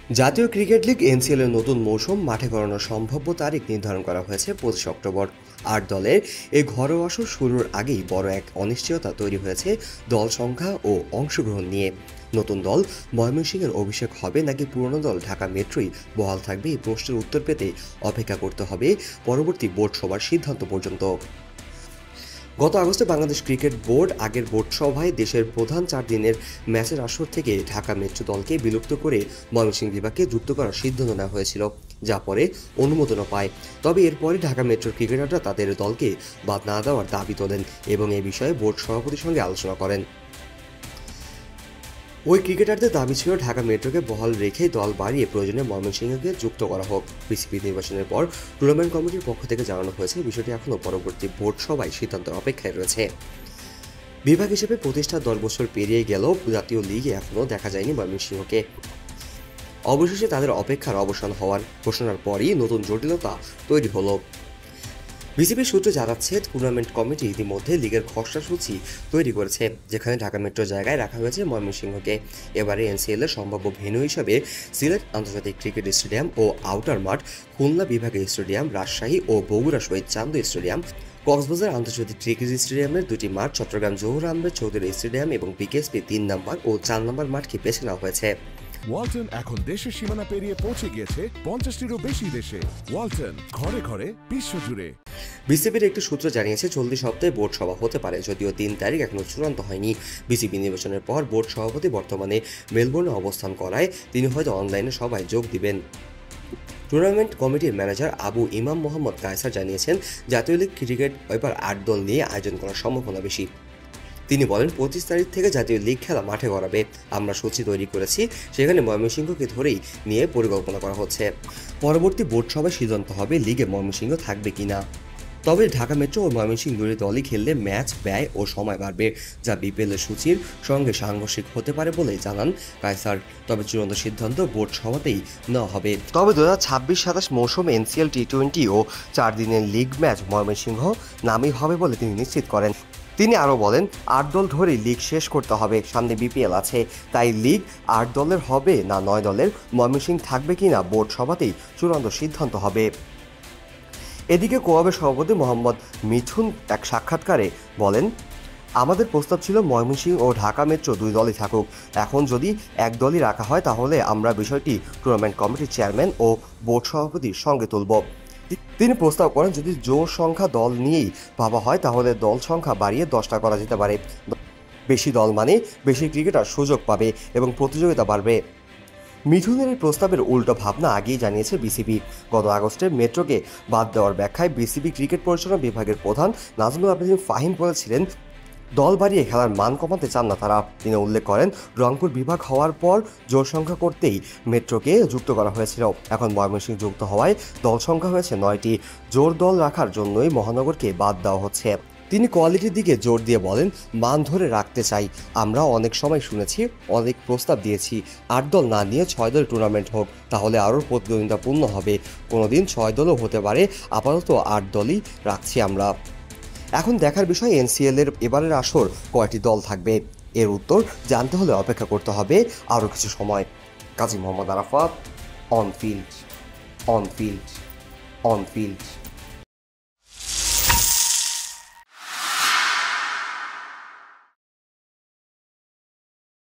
জাতীয় cricket league NCL এর নতুন মৌসুম মাঠে গড়ানোর সম্ভাব্য তারিখ নির্ধারণ করা হয়েছে 25 অক্টোবর। 8 দলের এই ঘরোয়া আসর শুরুর আগেই বড় এক অনিশ্চয়তা তৈরি হয়েছে দল সংখ্যা ও অংশগ্রহণ নিয়ে। নতুন দল ময়মনসিংহের অভিষেক হবে নাকি পুরনো দল ঢাকা মেট্রোই বহাল থাকবে, এই প্রশ্নের উত্তর পেতে অপেক্ষা করতে হবে পরবর্তী বোর্ড সভার সিদ্ধান্ত পর্যন্ত। গত আগস্টে বাংলাদেশ ক্রিকেট বোর্ড আগের বোর্ড সভায় দেশের প্রধান 4 দিনের ম্যাচের আসর থেকে ঢাকা মেট্রো দলকে বিলুপ্ত করে ময়মনসিংহ বিভাগকে যুক্ত করার সিদ্ধান্ত নেওয়া হয়েছিল, যা পরে অনুমোদনও পায়। তবে এরপরে ঢাকা মেট্রোর ক্রিকেটাররা তাদের দলকে বাদ না দেওয়ার দাবি তোলেন এবং এ বিষয়ে বোর্ড সভাপতির সঙ্গে আলোচনা করেন। ওই ক্রিকেটারদের দাবি ছিল ঢাকা মেট্রোকে বহাল রেখে দল বাড়িয়ে প্রয়োজনে ময়মনসিংহকে যুক্ত করা হোক। বিসিবি নির্বাচনের পর টুর্নামেন্ট কমিটির পক্ষ থেকে জানানো হয়েছে বিষয়টি এখনও পরবর্তী বোর্ড সভায় সিদ্ধান্তের অপেক্ষায় রয়েছে। বিভাগ হিসেবে প্রতিষ্ঠা 10 বছর পেরিয়ে গেলেও জাতীয় লিগে এখনও দেখা যায়নি ময়মনসিংহকে। অবশেষে তাদের অপেক্ষার অবসান হওয়ার ঘোষণার পরই নতুন জটিলতা তৈরি হলো। বিসিবির সূত্রে জানাচ্ছে টুর্নামেন্ট কমিটি ইতিমধ্যে লিগের খসড়া সূচি তৈরি করেছে, যেখানে ঢাকা মেট্রো জায়গায় রাখা হয়েছে ময়মনসিংহকে। এবারে এনসিএল এর সম্ভাব্য ভেন্যু হিসাবে সিলেট আন্তর্জাতিক ক্রিকেট স্টেডিয়াম ও আউটার মাঠ, খুলনা বিভাগীয় স্টেডিয়াম, রাজশাহী ও বগুড়া শহীদ চান্দু স্টেডিয়াম, কক্সবাজার আন্তর্জাতিক ক্রিকেট স্টেডিয়ামের 2টি মাঠ, চট্টগ্রাম জহুর আহমেদ চৌধুরী স্টেডিয়াম এবং বিকেএসপি 3 নম্বর ও 4 নম্বর মাঠকে বেছে নেওয়া হয়েছে। ওয়ালটন এখন দেশের সীমানা পেরিয়ে পৌঁছে গিয়েছে 50টিরও বেশি দেশে। ওয়ালটন, ঘরে ঘরে বিশ্বজুড়ে। বিসিবির একটি সূত্র জানিয়েছে চলতি সপ্তাহে বোর্ড সভা হতে পারে, যদিও 3 তারিখ এখনও চূড়ান্ত হয়নি। বিসিবি নির্বাচনের পর বোর্ড সভাপতি বর্তমানে মেলবোর্নে অবস্থান করায় তিনি হয়তো অনলাইনে সভায় যোগ দিবেন। টুর্নামেন্ট কমিটির ম্যানেজার আবু ইমাম মোহাম্মদ কায়সার জানিয়েছেন জাতীয় লিগ ক্রিকেট এবার 8 দল নিয়ে আয়োজন করার সম্ভাবনা বেশি। তিনি বলেন 25 তারিখ থেকে জাতীয় লিগ খেলা মাঠে গড়াবে। আমরা সূচি তৈরি করেছি, সেখানে ময়মনসিংহকে ধরেই নিয়ে পরিকল্পনা করা হচ্ছে। পরবর্তী বোর্ড সভায় সিদ্ধান্ত হবে লিগে ময়মনসিংহ থাকবে কিনা। তবে ঢাকা মেট্রো ও ময়মনসিংহ দুটি দলই খেললে ম্যাচ ব্যয় ও সময় বাড়বে, যা বিপিএলের সূচির সঙ্গে সাংঘর্ষিক হতে পারে বলে জানান কায়সার। তবে চূড়ান্ত সিদ্ধান্ত বোর্ড সভাতেই নেওয়া হবে। তবে 2026-27 মৌসুমে এনসিএল টি20 ও 4 দিনের লিগ ম্যাচ ময়মনসিংহ নামই হবে বলে তিনি নিশ্চিত করেন। তিনি আরও বলেন 8 দল ধরেই লিগ শেষ করতে হবে, সামনে বিপিএল আছে, তাই লিগ 8 দলের হবে না 9 দলের, ময়মনসিংহ থাকবে কিনা বোর্ড সভাতেই চূড়ান্ত সিদ্ধান্ত হবে। এদিকে কোয়াবের সভাপতি মোহাম্মদ মিঠুন এক সাক্ষাৎকারে বলেন, আমাদের প্রস্তাব ছিল ময়মনসিংহ ও ঢাকা মেট্রো 2 দলই থাকুক। এখন যদি এক দলই রাখা হয় তাহলে আমরা বিষয়টি টুর্নামেন্ট কমিটির চেয়ারম্যান ও বোর্ড সভাপতির সঙ্গে তুলব। তিনি প্রস্তাব করেন যদি জোর সংখ্যা দল নিয়েই ভাবা হয় তাহলে দল সংখ্যা বাড়িয়ে 10টা করা যেতে পারে। বেশি দল মানে বেশি ক্রিকেটার সুযোগ পাবে এবং প্রতিযোগিতা বাড়বে। মিঠুনের এই প্রস্তাবের উল্টো ভাবনা আগেই জানিয়েছে বিসিবি। গত আগস্টে মেট্রোকে বাদ দেওয়ার ব্যাখ্যায় বিসিবি ক্রিকেট পরিচালনা বিভাগের প্রধান নাজমুল আবেদিন ফাহিম বলেছিলেন দল বাড়িয়ে খেলার মান কমাতে চান না তারা। তিনি উল্লেখ করেন রংপুর বিভাগ হওয়ার পর জোর সংখ্যা করতেই মেট্রোকে যুক্ত করা হয়েছিল, এখন ময়মনসিংহ যুক্ত হওয়ায় দল সংখ্যা হয়েছে 9টি। জোর দল রাখার জন্যই মহানগরকে বাদ দেওয়া হচ্ছে। তিনি কোয়ালিটির দিকে জোর দিয়ে বলেন মান ধরে রাখতে চাই। আমরা অনেক সময় শুনেছি, অনেক প্রস্তাব দিয়েছি 8 দল না নিয়ে 6 দল টুর্নামেন্ট হোক, তাহলে আরও প্রতিদ্বন্দ্বিতাপূর্ণ হবে। কোনোদিন 6 দলও হতে পারে, আপাতত 8 দলই রাখছি আমরা। এখন দেখার বিষয় এনসিএল এর এবারের আসর কয়টি দল থাকবে। এর উত্তর জানতে হলে অপেক্ষা করতে হবে আরও কিছু সময়। Kazi Mohammad Arafat, on field.